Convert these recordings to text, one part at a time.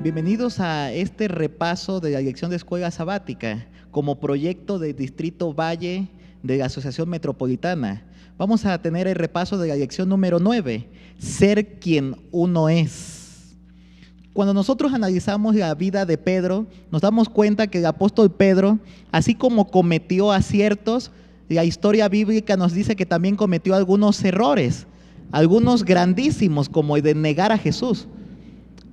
Bienvenidos a este repaso de la Dirección de Escuela Sabática como proyecto del Distrito Valle de la Asociación Metropolitana. Vamos a tener el repaso de la lección número 9, ser quien uno es. Cuando nosotros analizamos la vida de Pedro, nos damos cuenta que el apóstol Pedro, así como cometió aciertos, la historia bíblica nos dice que también cometió algunos errores, algunos grandísimos, como el de negar a Jesús.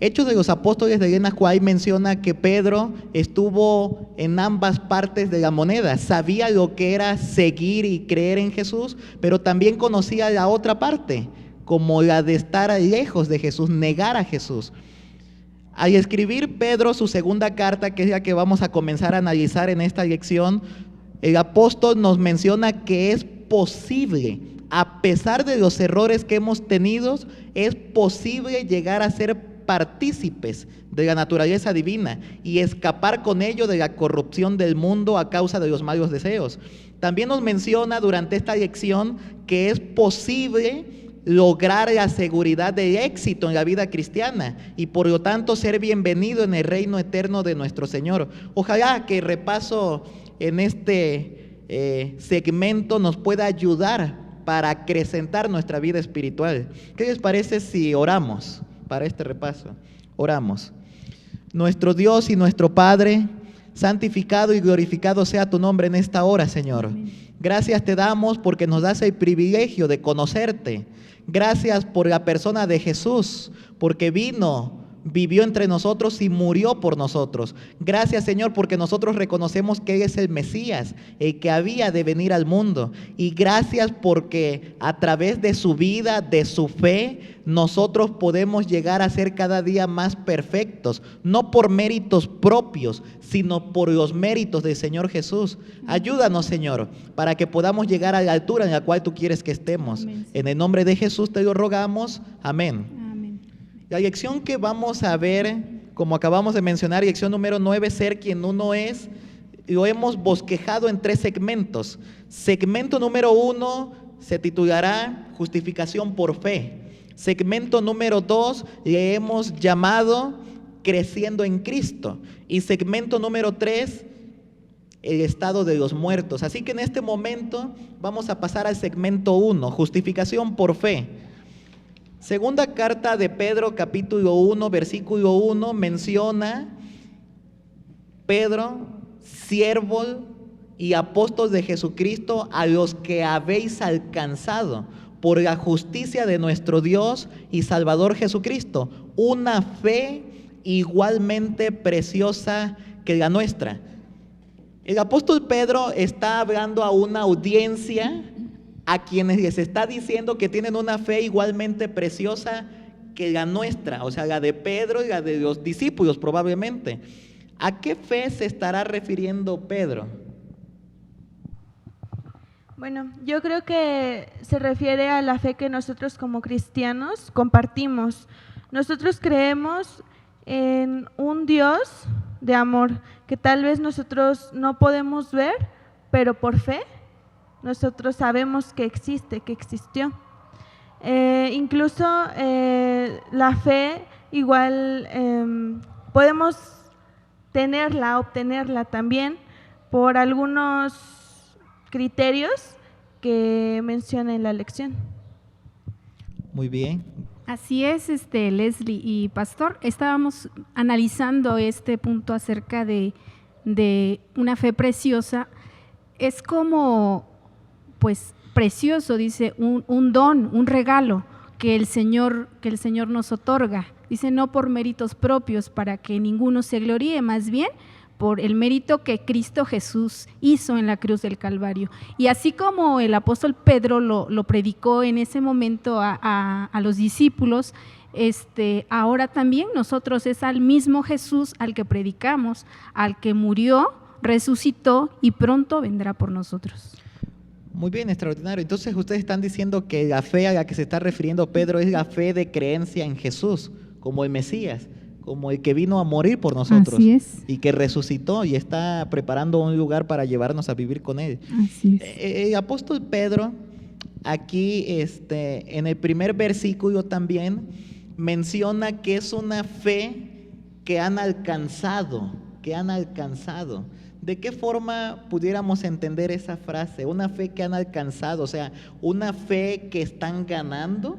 Hechos de los Apóstoles de Elena White menciona que Pedro estuvo en ambas partes de la moneda, sabía lo que era seguir y creer en Jesús, pero también conocía la otra parte, como la de estar lejos de Jesús, negar a Jesús. Al escribir Pedro su segunda carta, que es la que vamos a comenzar a analizar en esta lección, el apóstol nos menciona que es posible, a pesar de los errores que hemos tenido, es posible llegar a ser partícipes de la naturaleza divina y escapar con ello de la corrupción del mundo a causa de los malos deseos. También nos menciona durante esta lección que es posible lograr la seguridad del éxito en la vida cristiana y por lo tanto ser bienvenido en el reino eterno de nuestro Señor. Ojalá que el repaso en este segmento nos pueda ayudar para acrecentar nuestra vida espiritual. ¿Qué les parece si oramos para este repaso? Oramos. Nuestro Dios y nuestro Padre, santificado y glorificado sea tu nombre en esta hora, Señor. Amén. Gracias te damos porque nos das el privilegio de conocerte. Gracias por la persona de Jesús, porque vino, vivió entre nosotros y murió por nosotros. Gracias, Señor, porque nosotros reconocemos que Él es el Mesías, el que había de venir al mundo. Y gracias porque a través de su vida, de su fe, nosotros podemos llegar a ser cada día más perfectos, no por méritos propios, sino por los méritos del Señor Jesús. Ayúdanos, Señor, para que podamos llegar a la altura en la cual tú quieres que estemos. Amén. En el nombre de Jesús te lo rogamos. Amén. La lección que vamos a ver, como acabamos de mencionar, lección número 9, ser quien uno es, lo hemos bosquejado en 3 segmentos. Segmento número 1 se titulará Justificación por Fe. Segmento número 2 le hemos llamado Creciendo en Cristo. Y segmento número 3, el estado de los muertos. Así que en este momento vamos a pasar al segmento 1, Justificación por Fe. Segunda carta de Pedro, capítulo 1, versículo 1, menciona Pedro, siervo y apóstol de Jesucristo, a los que habéis alcanzado por la justicia de nuestro Dios y Salvador Jesucristo, una fe igualmente preciosa que la nuestra. El apóstol Pedro está hablando a una audiencia a quienes les está diciendo que tienen una fe igualmente preciosa que la nuestra, o sea, la de Pedro y la de los discípulos probablemente. ¿A qué fe se estará refiriendo Pedro? Bueno, yo creo que se refiere a la fe que nosotros como cristianos compartimos. Nosotros creemos en un Dios de amor que tal vez nosotros no podemos ver, pero por fe nosotros sabemos que existe, que existió. Incluso la fe igual podemos tenerla, obtenerla también por algunos criterios que menciona en la lección. Muy bien. Así es, Leslie y Pastor, estábamos analizando este punto acerca de una fe preciosa. Es como, pues, precioso, dice, un don, un regalo que el Señor nos otorga. Dice, no por méritos propios para que ninguno se gloríe, más bien por el mérito que Cristo Jesús hizo en la cruz del Calvario. Y así como el apóstol Pedro lo predicó en ese momento a los discípulos, ahora también nosotros es al mismo Jesús al que predicamos, al que murió, resucitó y pronto vendrá por nosotros. Muy bien, extraordinario. Entonces ustedes están diciendo que la fe a la que se está refiriendo Pedro es la fe de creencia en Jesús, como el Mesías, como el que vino a morir por nosotros. Así es. Y que resucitó y está preparando un lugar para llevarnos a vivir con Él. Así es. El apóstol Pedro, aquí en el primer versículo también, menciona que es una fe que han alcanzado, que han alcanzado. ¿De qué forma pudiéramos entender esa frase? Una fe que han alcanzado, o sea, una fe que están ganando.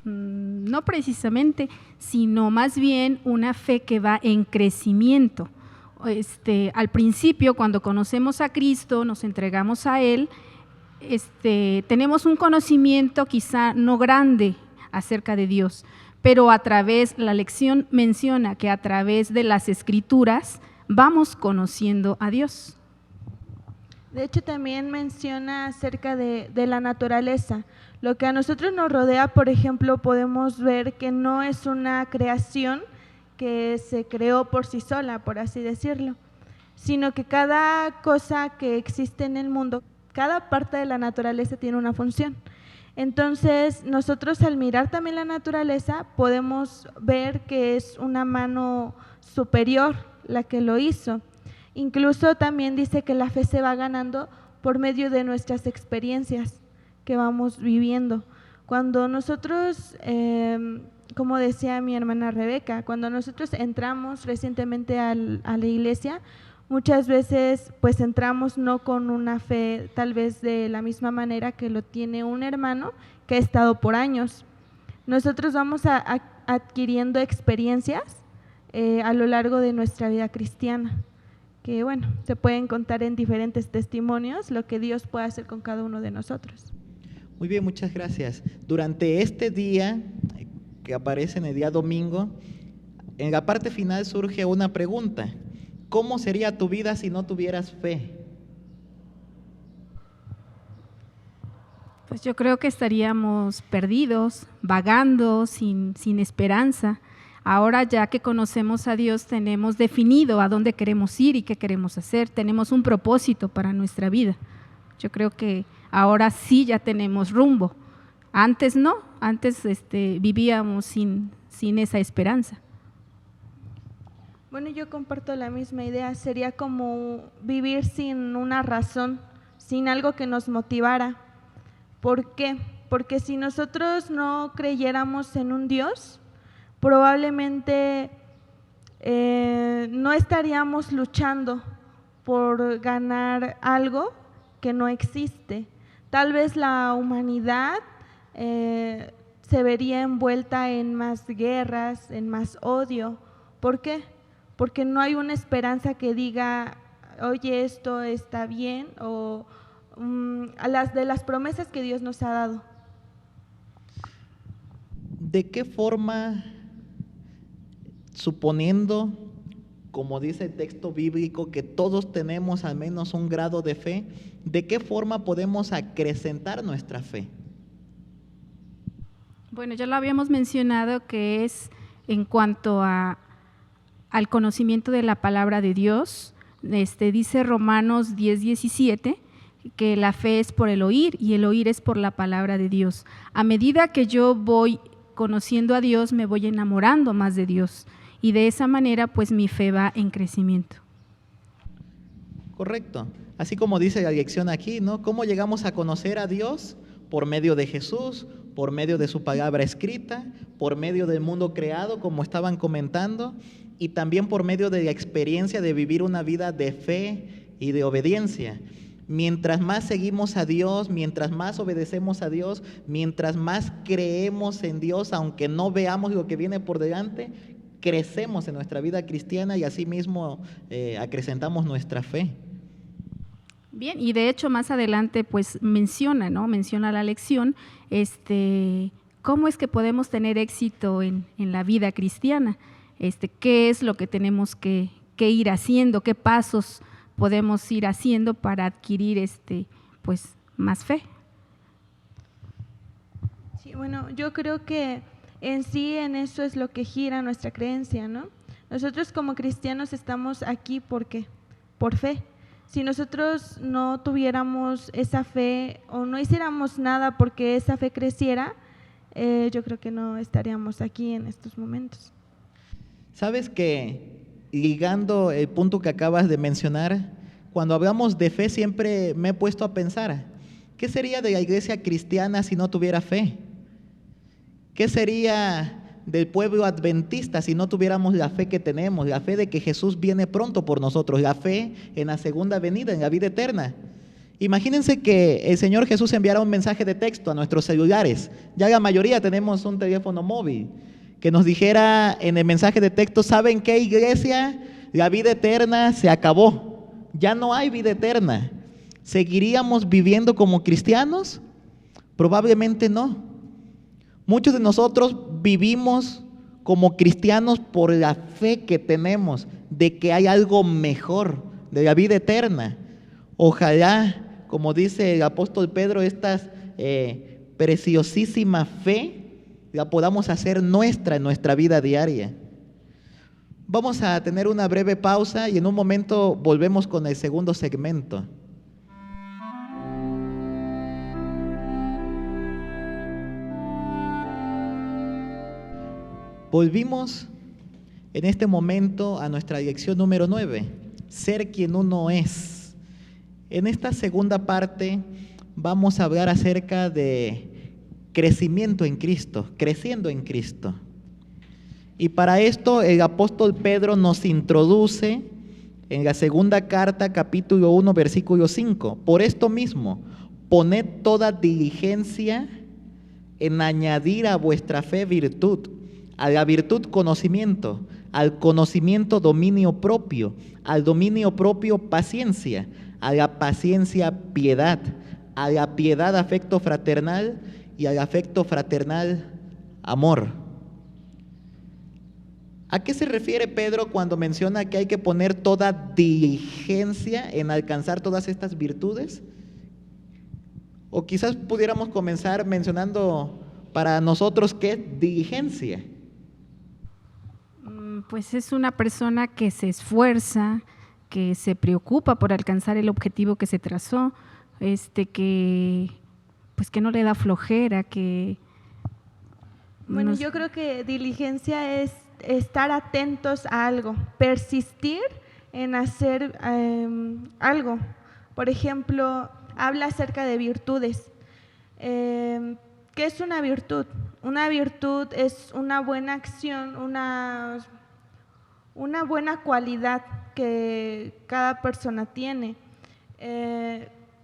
No precisamente, sino más bien una fe que va en crecimiento. Al principio, cuando conocemos a Cristo, nos entregamos a Él, tenemos un conocimiento quizá no grande acerca de Dios, pero la lección menciona que a través de las Escrituras vamos conociendo a Dios. De hecho, también menciona acerca de la naturaleza. Lo que a nosotros nos rodea, por ejemplo, podemos ver que no es una creación que se creó por sí sola, por así decirlo, sino que cada cosa que existe en el mundo, cada parte de la naturaleza tiene una función. Entonces, nosotros al mirar también la naturaleza, podemos ver que es una mano superior la que lo hizo. Incluso también dice que la fe se va ganando por medio de nuestras experiencias que vamos viviendo. Cuando nosotros, como decía mi hermana Rebeca, cuando nosotros entramos recientemente a la iglesia, muchas veces pues entramos no con una fe tal vez de la misma manera que lo tiene un hermano que ha estado por años. Nosotros vamos adquiriendo experiencias a lo largo de nuestra vida cristiana, que bueno, se pueden contar en diferentes testimonios lo que Dios puede hacer con cada uno de nosotros. Muy bien, muchas gracias. Durante este día, que aparece en el día domingo, en la parte final surge una pregunta: ¿cómo sería tu vida si no tuvieras fe? Pues yo creo que estaríamos perdidos, vagando, sin esperanza. Ahora, ya que conocemos a Dios, tenemos definido a dónde queremos ir y qué queremos hacer, tenemos un propósito para nuestra vida. Yo creo que ahora sí ya tenemos rumbo. Antes no, antes vivíamos sin esa esperanza. Bueno, yo comparto la misma idea, sería como vivir sin una razón, sin algo que nos motivara. ¿Por qué? Porque si nosotros no creyéramos en un Dios, probablemente no estaríamos luchando por ganar algo que no existe. Tal vez la humanidad se vería envuelta en más guerras, en más odio. ¿Por qué? Porque no hay una esperanza que diga, oye, esto está bien, o de las promesas que Dios nos ha dado. ¿De qué forma, suponiendo, como dice el texto bíblico, que todos tenemos al menos un grado de fe, de qué forma podemos acrecentar nuestra fe? Bueno, ya lo habíamos mencionado, que es en cuanto al conocimiento de la palabra de Dios. Dice Romanos 10:17 que la fe es por el oír y el oír es por la palabra de Dios. A medida que yo voy conociendo a Dios, me voy enamorando más de Dios, y de esa manera pues mi fe va en crecimiento. Correcto. Así como dice la lección aquí, ¿no? ¿Cómo llegamos a conocer a Dios? Por medio de Jesús, por medio de su palabra escrita, por medio del mundo creado, como estaban comentando, y también por medio de la experiencia de vivir una vida de fe y de obediencia. Mientras más seguimos a Dios, mientras más obedecemos a Dios, mientras más creemos en Dios, aunque no veamos lo que viene por delante, crecemos en nuestra vida cristiana y asimismo acrecentamos nuestra fe. Bien, y de hecho más adelante pues menciona la lección, cómo es que podemos tener éxito en la vida cristiana, qué es lo que tenemos que ir haciendo, qué pasos podemos ir haciendo para adquirir pues más fe. Sí, bueno, yo creo que en eso es lo que gira nuestra creencia, ¿no? Nosotros como cristianos estamos aquí ¿por qué? Por fe. Si nosotros no tuviéramos esa fe o no hiciéramos nada porque esa fe creciera, yo creo que no estaríamos aquí en estos momentos. ¿Sabes que, ligando el punto que acabas de mencionar, cuando hablamos de fe siempre me he puesto a pensar, ¿qué sería de la iglesia cristiana si no tuviera fe? ¿Qué sería del pueblo adventista si no tuviéramos la fe que tenemos, la fe de que Jesús viene pronto por nosotros, la fe en la segunda venida, en la vida eterna. Imagínense que el Señor Jesús enviara un mensaje de texto a nuestros celulares. Ya la mayoría tenemos un teléfono móvil, que nos dijera en el mensaje de texto: ¿saben qué, iglesia? La vida eterna se acabó, ya no hay vida eterna. ¿Seguiríamos viviendo como cristianos? Probablemente no. Muchos de nosotros vivimos como cristianos por la fe que tenemos de que hay algo mejor, de la vida eterna. Ojalá, como dice el apóstol Pedro, esta preciosísima fe la podamos hacer nuestra en nuestra vida diaria. Vamos a tener una breve pausa y en un momento volvemos con el segundo segmento. Volvimos en este momento a nuestra lección número 9, ser quien uno es. En esta segunda parte vamos a hablar acerca de crecimiento en Cristo, creciendo en Cristo. Y para esto el apóstol Pedro nos introduce en la segunda carta, capítulo 1, versículo 5. Por esto mismo, poned toda diligencia en añadir a vuestra fe virtud, a la virtud conocimiento, al conocimiento dominio propio, al dominio propio paciencia, a la paciencia piedad, a la piedad afecto fraternal y al afecto fraternal amor. ¿A qué se refiere Pedro cuando menciona que hay que poner toda diligencia en alcanzar todas estas virtudes? O quizás pudiéramos comenzar mencionando para nosotros qué es diligencia. Pues es una persona que se esfuerza, que se preocupa por alcanzar el objetivo que se trazó, que no le da flojera, que… Bueno, yo creo que diligencia es estar atentos a algo, persistir en hacer algo. Por ejemplo, habla acerca de virtudes. ¿Qué es una virtud? Una virtud es una buena acción, una buena cualidad que cada persona tiene.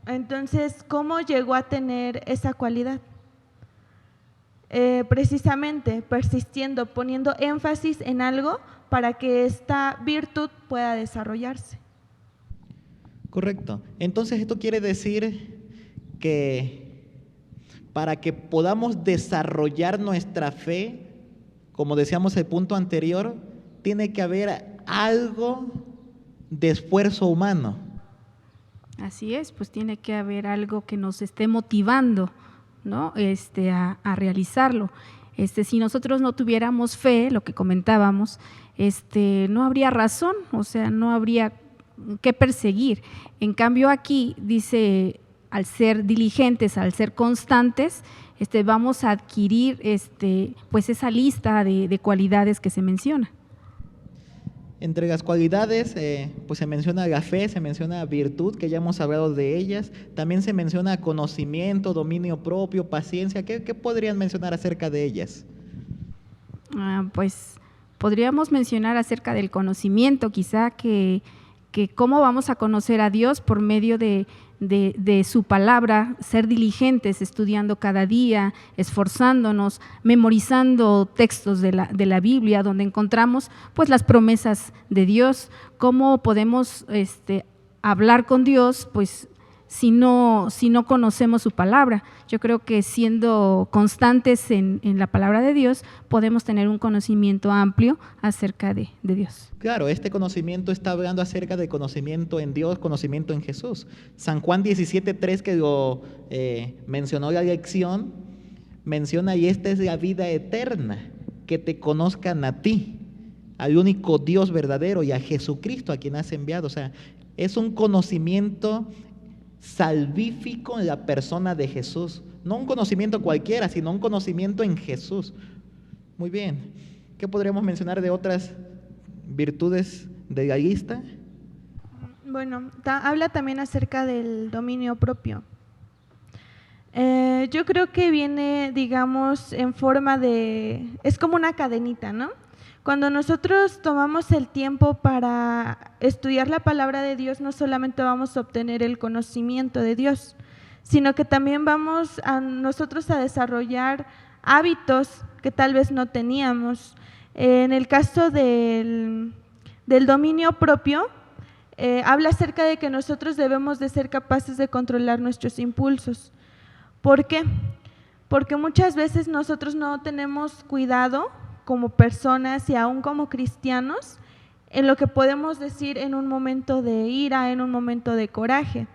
Entonces, ¿cómo llegó a tener esa cualidad? Precisamente persistiendo, poniendo énfasis en algo para que esta virtud pueda desarrollarse. Correcto. Entonces esto quiere decir que para que podamos desarrollar nuestra fe, como decíamos el punto anterior, tiene que haber algo de esfuerzo humano. Así es, pues tiene que haber algo que nos esté motivando, ¿no? A realizarlo. Si nosotros no tuviéramos fe, lo que comentábamos, no habría razón, o sea, no habría que perseguir. En cambio aquí dice, al ser diligentes, al ser constantes, vamos a adquirir pues esa lista de cualidades que se menciona. Entre las cualidades, pues se menciona la fe, se menciona virtud, que ya hemos hablado de ellas. También se menciona conocimiento, dominio propio, paciencia. ¿Qué podrían mencionar acerca de ellas? Pues podríamos mencionar acerca del conocimiento, quizá que cómo vamos a conocer a Dios por medio de su palabra, ser diligentes, estudiando cada día, esforzándonos, memorizando textos de la Biblia, donde encontramos pues las promesas de Dios. ¿Cómo podemos hablar con Dios pues si no conocemos su palabra? Yo creo que siendo constantes en la palabra de Dios podemos tener un conocimiento amplio acerca de Dios. Claro, este conocimiento está hablando acerca de conocimiento en Dios, conocimiento en Jesús. San Juan 17:3, que lo mencionó la lección, menciona: y esta es la vida eterna, que te conozcan a ti, al único Dios verdadero, y a Jesucristo a quien has enviado. O sea, es un conocimiento salvífico en la persona de Jesús, no un conocimiento cualquiera, sino un conocimiento en Jesús. Muy bien, ¿qué podríamos mencionar de otras virtudes de la lista? Bueno, habla también acerca del dominio propio. Yo creo que viene, digamos, en forma de, es como una cadenita, ¿no? Cuando nosotros tomamos el tiempo para estudiar la palabra de Dios, no solamente vamos a obtener el conocimiento de Dios, sino que también vamos a nosotros a desarrollar hábitos que tal vez no teníamos. En el caso del dominio propio, habla acerca de que nosotros debemos de ser capaces de controlar nuestros impulsos. ¿Por qué? Porque muchas veces nosotros no tenemos cuidado como personas y aún como cristianos en lo que podemos decir en un momento de ira, en un momento de coraje.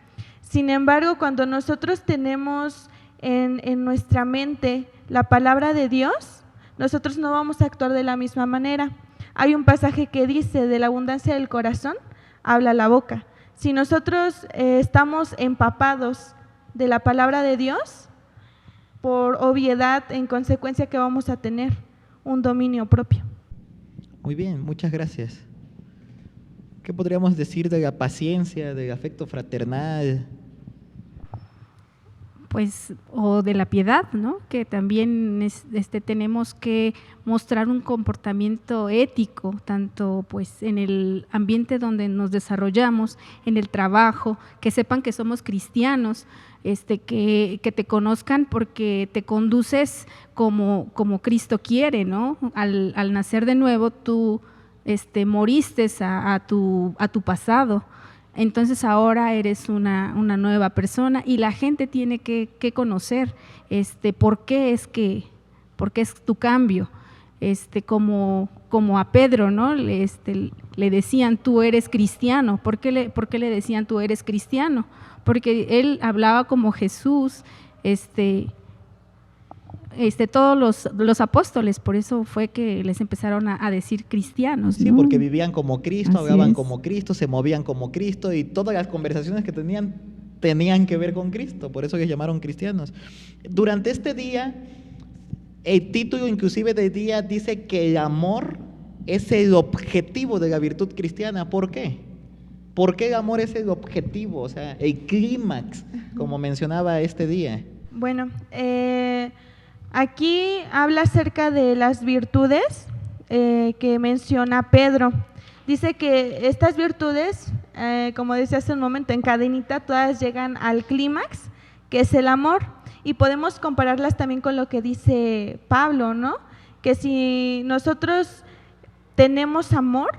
Sin embargo, cuando nosotros tenemos en nuestra mente la palabra de Dios, nosotros no vamos a actuar de la misma manera. Hay un pasaje que dice, de la abundancia del corazón habla la boca. Si nosotros estamos empapados de la palabra de Dios, por obviedad, en consecuencia que vamos a tener un dominio propio. Muy bien, muchas gracias. ¿Qué podríamos decir de la paciencia, del afecto fraternal? Pues, o de la piedad, ¿no? Que también tenemos que mostrar un comportamiento ético, tanto pues en el ambiente donde nos desarrollamos, en el trabajo, que sepan que somos cristianos, que te conozcan porque te conduces como Cristo quiere, ¿no? Al nacer de nuevo tú moriste a tu pasado. Entonces ahora eres una nueva persona y la gente tiene que conocer por qué es tu cambio. Como a Pedro, ¿no? Le decían tú eres cristiano. ¿Por qué le decían tú eres cristiano? Porque él hablaba como Jesús, todos los apóstoles, por eso fue que les empezaron a decir cristianos, ¿no? Sí, porque vivían como Cristo, Así hablaban es. como Cristo, se movían como Cristo y todas las conversaciones que tenían que ver con Cristo, por eso les llamaron cristianos. Durante este día, el título inclusive del día dice que el amor es el objetivo de la virtud cristiana. ¿Por qué? ¿Por qué el amor es el objetivo? O sea, el clímax, como mencionaba este día. Bueno, aquí habla acerca de las virtudes que menciona Pedro. Dice que estas virtudes, como decía hace un momento, en cadenita, todas llegan al clímax, que es el amor. Y podemos compararlas también con lo que dice Pablo, ¿no? Que si nosotros tenemos amor,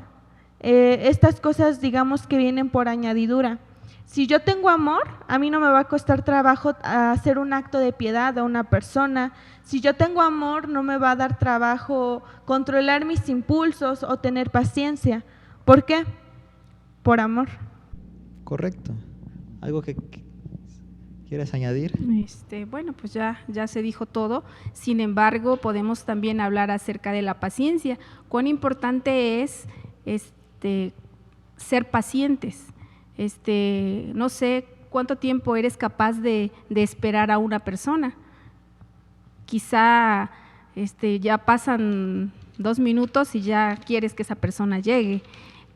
estas cosas digamos que vienen por añadidura. Si yo tengo amor, a mí no me va a costar trabajo hacer un acto de piedad a una persona. Si yo tengo amor, no me va a dar trabajo controlar mis impulsos o tener paciencia. ¿Por qué? Por amor. Correcto. ¿Algo que quieras añadir? Bueno, pues ya se dijo todo. Sin embargo, podemos también hablar acerca de la paciencia. Cuán importante es ser pacientes. No sé cuánto tiempo eres capaz de esperar a una persona. Quizá ya pasan 2 minutos y ya quieres que esa persona llegue.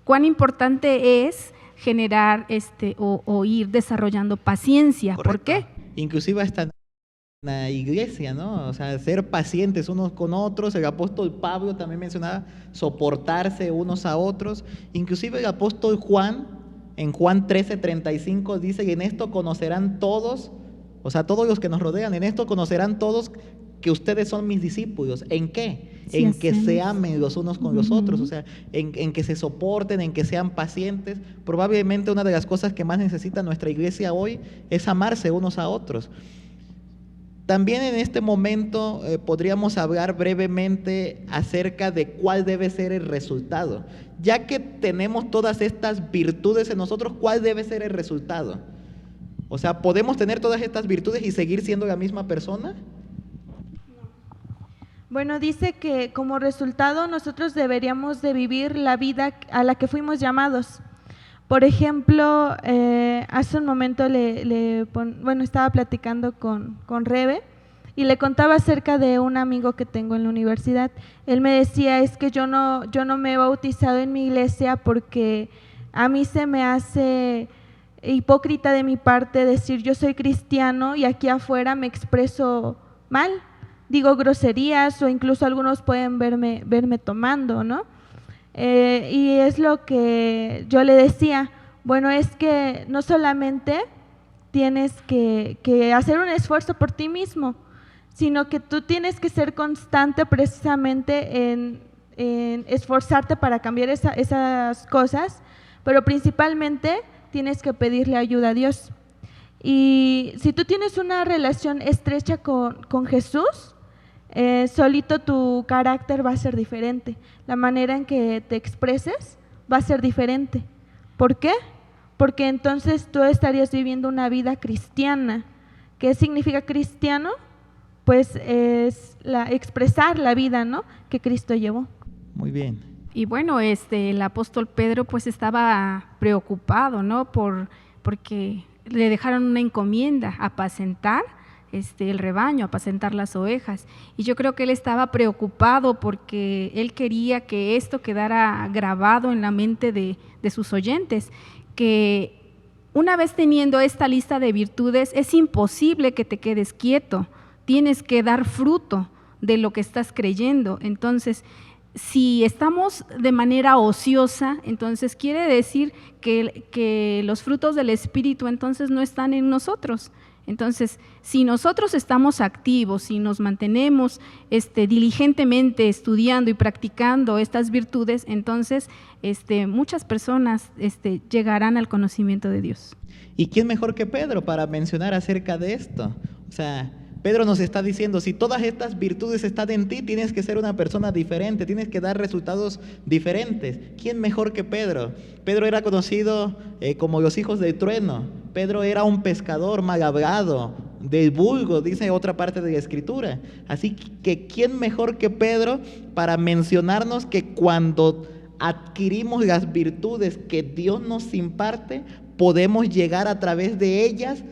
Cuán importante es generar o ir desarrollando paciencia. Correcto. ¿Por qué? Inclusive hasta en la iglesia, ¿no? O sea, ser pacientes unos con otros. El apóstol Pablo también mencionaba soportarse unos a otros. Inclusive el apóstol Juan, en Juan 13:35 dice que en esto conocerán todos, o sea, todos los que nos rodean, en esto conocerán todos que ustedes son mis discípulos. ¿En qué? Sí, en que se amen los unos con los otros, o sea, en que se soporten, en que sean pacientes. Probablemente una de las cosas que más necesita nuestra iglesia hoy es amarse unos a otros. También en este momento podríamos hablar brevemente acerca de cuál debe ser el resultado. Ya que tenemos todas estas virtudes en nosotros, ¿cuál debe ser el resultado? O sea, ¿podemos tener todas estas virtudes y seguir siendo la misma persona? Bueno, dice que como resultado nosotros deberíamos de vivir la vida a la que fuimos llamados. Por ejemplo, hace un momento estaba platicando con Rebe y le contaba acerca de un amigo que tengo en la universidad. Él me decía, es que yo no me he bautizado en mi iglesia porque a mí se me hace hipócrita de mi parte decir yo soy cristiano y aquí afuera me expreso mal, digo groserías o incluso algunos pueden verme tomando, ¿no? Y es lo que yo le decía, bueno, es que no solamente tienes que hacer un esfuerzo por ti mismo, sino que tú tienes que ser constante precisamente en esforzarte para cambiar esas cosas, pero principalmente tienes que pedirle ayuda a Dios. Y si tú tienes una relación estrecha con Jesús, solito tu carácter va a ser diferente, la manera en que te expreses va a ser diferente. ¿Por qué? Porque entonces tú estarías viviendo una vida cristiana. ¿Qué significa cristiano? Pues es expresar la vida, ¿no?, que Cristo llevó. Muy bien. Y bueno, el apóstol Pedro pues estaba preocupado, ¿no? Porque le dejaron una encomienda, apacentar el rebaño, apacentar las ovejas. Y yo creo que él estaba preocupado porque él quería que esto quedara grabado en la mente de sus oyentes, que una vez teniendo esta lista de virtudes es imposible que te quedes quieto, tienes que dar fruto de lo que estás creyendo. Entonces, si estamos de manera ociosa, entonces quiere decir que los frutos del Espíritu entonces no están en nosotros. Entonces, si nosotros estamos activos, si nos mantenemos diligentemente estudiando y practicando estas virtudes, entonces muchas personas llegarán al conocimiento de Dios. ¿Y quién mejor que Pedro para mencionar acerca de esto? O sea, Pedro nos está diciendo, si todas estas virtudes están en ti, tienes que ser una persona diferente, tienes que dar resultados diferentes. ¿Quién mejor que Pedro? Pedro era conocido como los hijos del trueno. Pedro era un pescador mal hablado, del vulgo, dice otra parte de la Escritura. Así que ¿quién mejor que Pedro para mencionarnos que cuando adquirimos las virtudes que Dios nos imparte, podemos llegar a través de ellas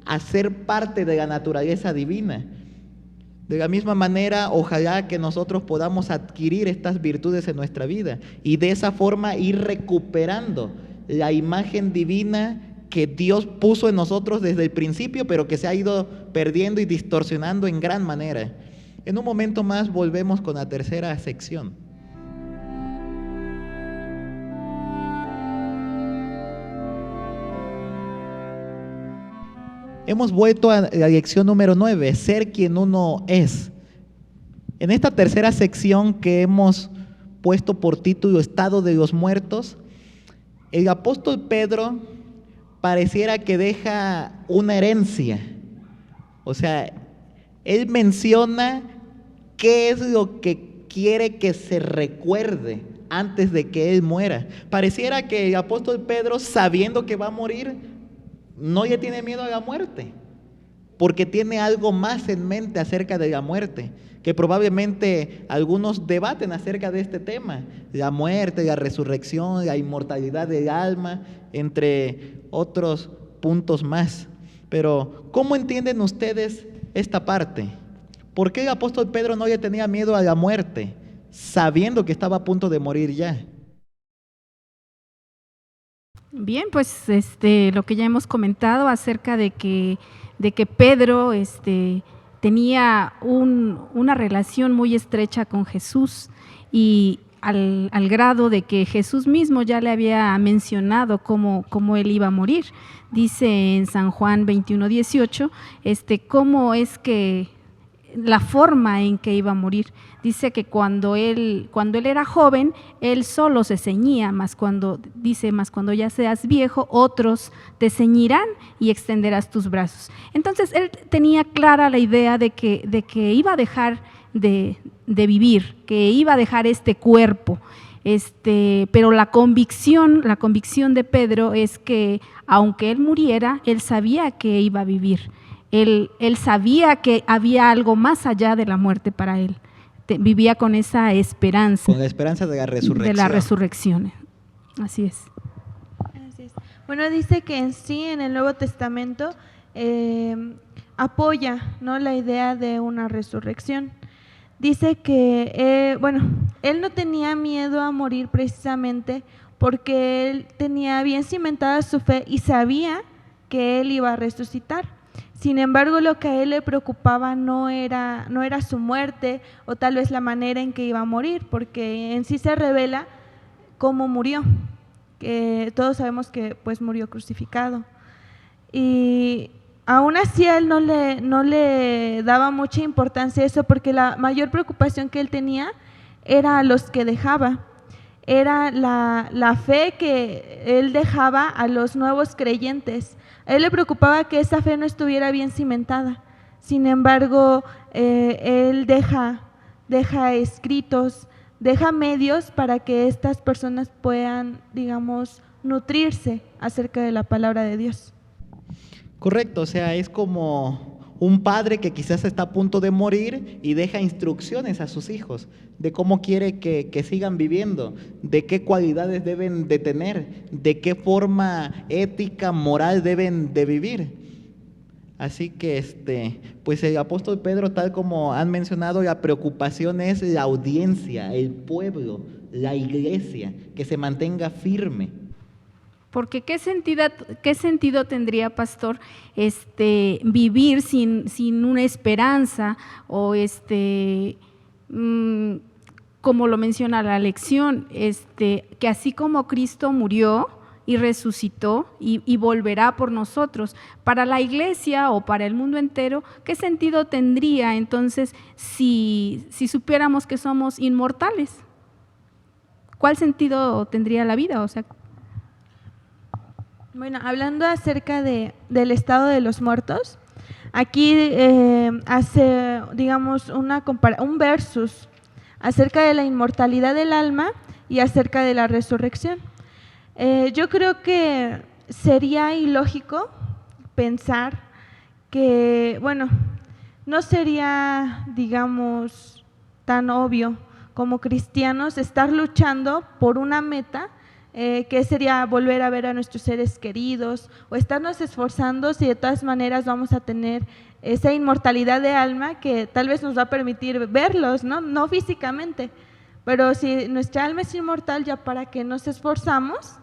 a ser parte de la naturaleza divina? De la misma manera, ojalá que nosotros podamos adquirir estas virtudes en nuestra vida y de esa forma ir recuperando la imagen divina que Dios puso en nosotros desde el principio, pero que se ha ido perdiendo y distorsionando en gran manera. En un momento más volvemos con la tercera sección. Hemos vuelto a la lección número 9, ser quien uno es. En esta tercera sección que hemos puesto por título Estado de los muertos, el apóstol Pedro pareciera que deja una herencia. O sea, él menciona qué es lo que quiere que se recuerde antes de que él muera. Pareciera que el apóstol Pedro, sabiendo que va a morir, no le tiene miedo a la muerte, porque tiene algo más en mente acerca de la muerte, que probablemente algunos debaten acerca de este tema, la muerte, la resurrección, la inmortalidad del alma, entre otros puntos más. Pero, ¿cómo entienden ustedes esta parte? ¿Por qué el apóstol Pedro no le tenía miedo a la muerte, sabiendo que estaba a punto de morir ya? Bien, pues lo que ya hemos comentado acerca de que Pedro tenía una relación muy estrecha con Jesús, y al grado de que Jesús mismo ya le había mencionado cómo él iba a morir. Dice en San Juan 21:18 cómo es que la forma en que iba a morir. Dice que cuando él era joven, él solo se ceñía, mas cuando ya seas viejo, otros te ceñirán y extenderás tus brazos. Entonces él tenía clara la idea de que iba a dejar de vivir, que iba a dejar este cuerpo. Pero la convicción de Pedro es que aunque él muriera, él sabía que iba a vivir. Él sabía que había algo más allá de la muerte para él. Vivía con esa esperanza. Con la esperanza de la resurrección. De la resurrección. Así es. Así es. Bueno, dice que en sí, en el Nuevo Testamento, apoya, ¿no?, la idea de una resurrección. Dice que, él no tenía miedo a morir precisamente porque él tenía bien cimentada su fe y sabía que él iba a resucitar. Sin embargo, lo que a él le preocupaba no era su muerte o tal vez la manera en que iba a morir, porque en sí se revela cómo murió, que todos sabemos que pues murió crucificado. Y aún así a él no le daba mucha importancia eso, porque la mayor preocupación que él tenía era a los que dejaba, era la fe que él dejaba a los nuevos creyentes. A él le preocupaba que esa fe no estuviera bien cimentada. Sin embargo, él deja escritos, deja medios para que estas personas puedan, digamos, nutrirse acerca de la palabra de Dios. Correcto, o sea, es como un padre que quizás está a punto de morir y deja instrucciones a sus hijos de cómo quiere que sigan viviendo, de qué cualidades deben de tener, de qué forma ética, moral deben de vivir. Así que pues el apóstol Pedro, tal como han mencionado, la preocupación es la audiencia, el pueblo, la iglesia, que se mantenga firme. Porque ¿qué sentido tendría, pastor, vivir sin una esperanza o como lo menciona la lección, que así como Cristo murió y resucitó y volverá por nosotros, para la iglesia o para el mundo entero, ¿qué sentido tendría entonces si supiéramos que somos inmortales? ¿Cuál sentido tendría la vida? O sea, bueno, hablando acerca del estado de los muertos, aquí hace, digamos, un versus acerca de la inmortalidad del alma y acerca de la resurrección. Yo creo que sería ilógico pensar que, bueno, no sería, digamos, tan obvio como cristianos estar luchando por una meta que sería volver a ver a nuestros seres queridos o estarnos esforzando si de todas maneras vamos a tener esa inmortalidad de alma que tal vez nos va a permitir verlos, no físicamente, pero si nuestra alma es inmortal, ya para qué nos esforzamos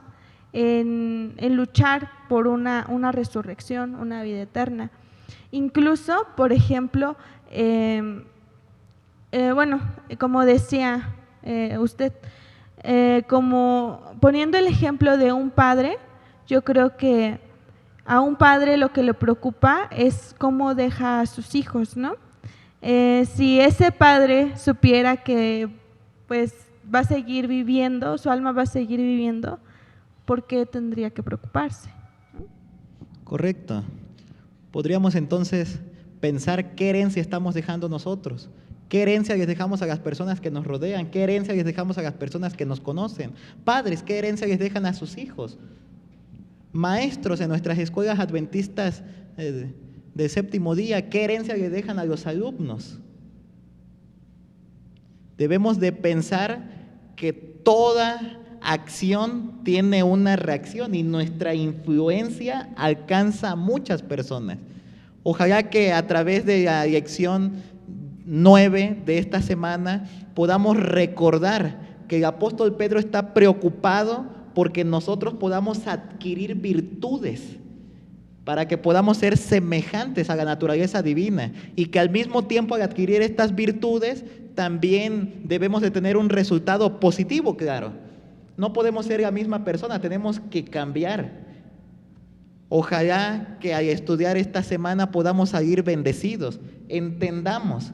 en luchar por una resurrección, una vida eterna. Incluso, por ejemplo, bueno, como decía usted, como poniendo el ejemplo de un padre, yo creo que a un padre lo que le preocupa es cómo deja a sus hijos, ¿no? Si ese padre supiera que pues va a seguir viviendo, su alma va a seguir viviendo, ¿por qué tendría que preocuparse? Correcto. Podríamos entonces pensar qué herencia estamos dejando nosotros. ¿Qué herencia les dejamos a las personas que nos rodean? ¿Qué herencia les dejamos a las personas que nos conocen? Padres, ¿qué herencia les dejan a sus hijos? Maestros en nuestras escuelas adventistas del séptimo día, ¿qué herencia les dejan a los alumnos? Debemos de pensar que toda acción tiene una reacción y nuestra influencia alcanza a muchas personas. Ojalá que a través de la lección 9 de esta semana podamos recordar que el apóstol Pedro está preocupado porque nosotros podamos adquirir virtudes para que podamos ser semejantes a la naturaleza divina y que al mismo tiempo al adquirir estas virtudes también debemos de tener un resultado positivo, claro. No podemos ser la misma persona, tenemos que cambiar. Ojalá que al estudiar esta semana podamos salir bendecidos. Entendamos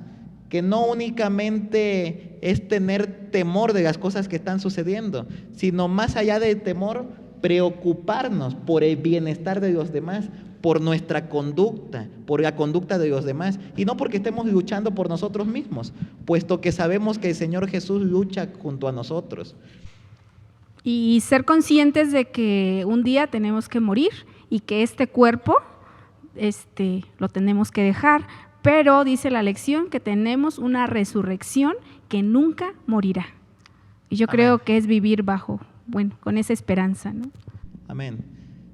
que no únicamente es tener temor de las cosas que están sucediendo, sino más allá del temor, preocuparnos por el bienestar de los demás, por nuestra conducta, por la conducta de los demás, y no porque estemos luchando por nosotros mismos, puesto que sabemos que el Señor Jesús lucha junto a nosotros. Y ser conscientes de que un día tenemos que morir y que este cuerpo lo tenemos que dejar, pero dice la lección que tenemos una resurrección que nunca morirá. Y yo creo que es vivir con esa esperanza, ¿no? Amén.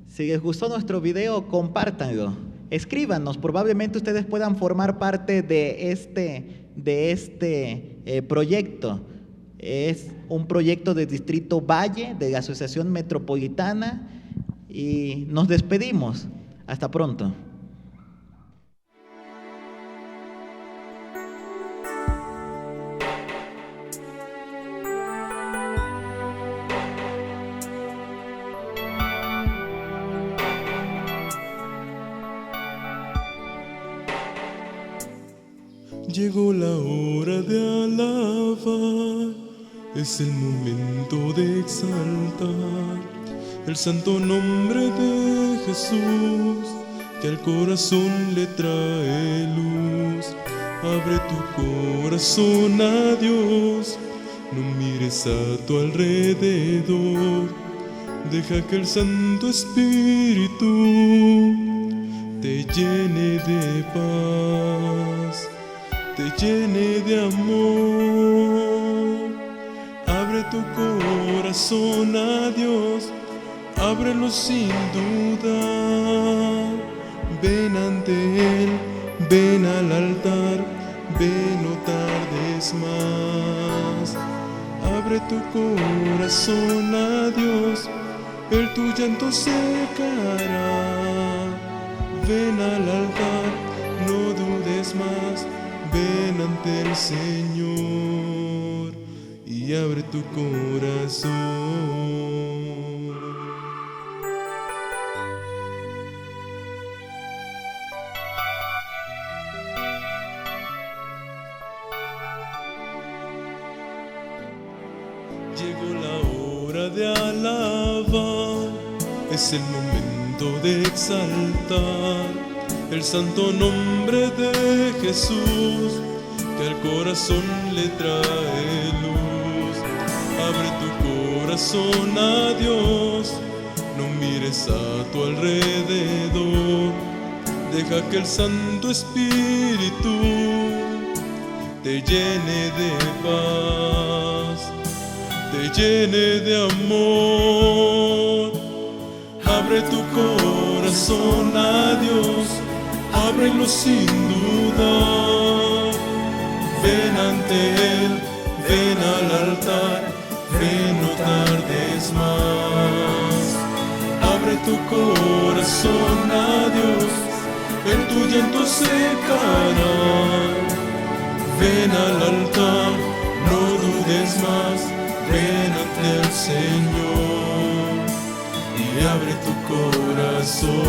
Si les gustó nuestro video, compártanlo. Escríbanos, probablemente ustedes puedan formar parte de este proyecto. Es un proyecto del Distrito Valle, de la Asociación Metropolitana, y nos despedimos. Hasta pronto. Llegó la hora de alabar, es el momento de exaltar el santo nombre de Jesús, que al corazón le trae luz. Abre tu corazón a Dios, no mires a tu alrededor, deja que el Santo Espíritu te llene de paz, te llene de amor. Abre tu corazón a Dios, ábrelo sin duda. Ven ante Él, ven al altar, ven, no tardes más. Abre tu corazón a Dios, Él tu llanto secará. Ven al altar, no dudes más, ven ante el Señor y abre tu corazón. Llegó la hora de alabar, es el momento de exaltar el santo nombre de Jesús, que al corazón le trae luz. Abre tu corazón a Dios, no mires a tu alrededor, deja que el Santo Espíritu te llene de paz, te llene de amor. Abre tu corazón a Dios, ábrelo sin duda. Ven ante Él, ven al altar, ven, no tardes más. Abre tu corazón a Dios, en tu llanto secará. Ven al altar, no dudes más, ven ante el Señor y abre tu corazón.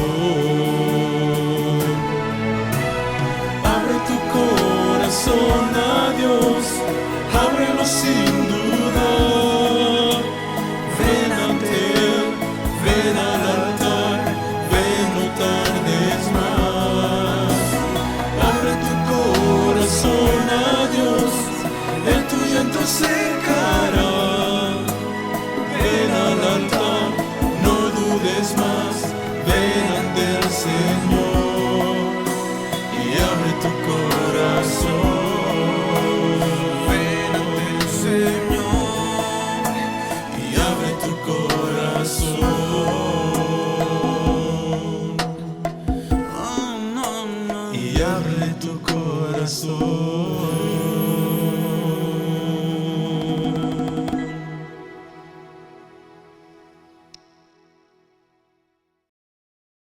Abre tu corazón a Dios, ábrelo sin duda. Ven ante Él, ven al altar, ven, no tardes más. Abre tu corazón a Dios, en tu llanto secará. Ven al altar, no dudes más, ven ante el Señor y abre tu corazón. Ven ante el Señor y abre tu corazón. Y abre tu corazón.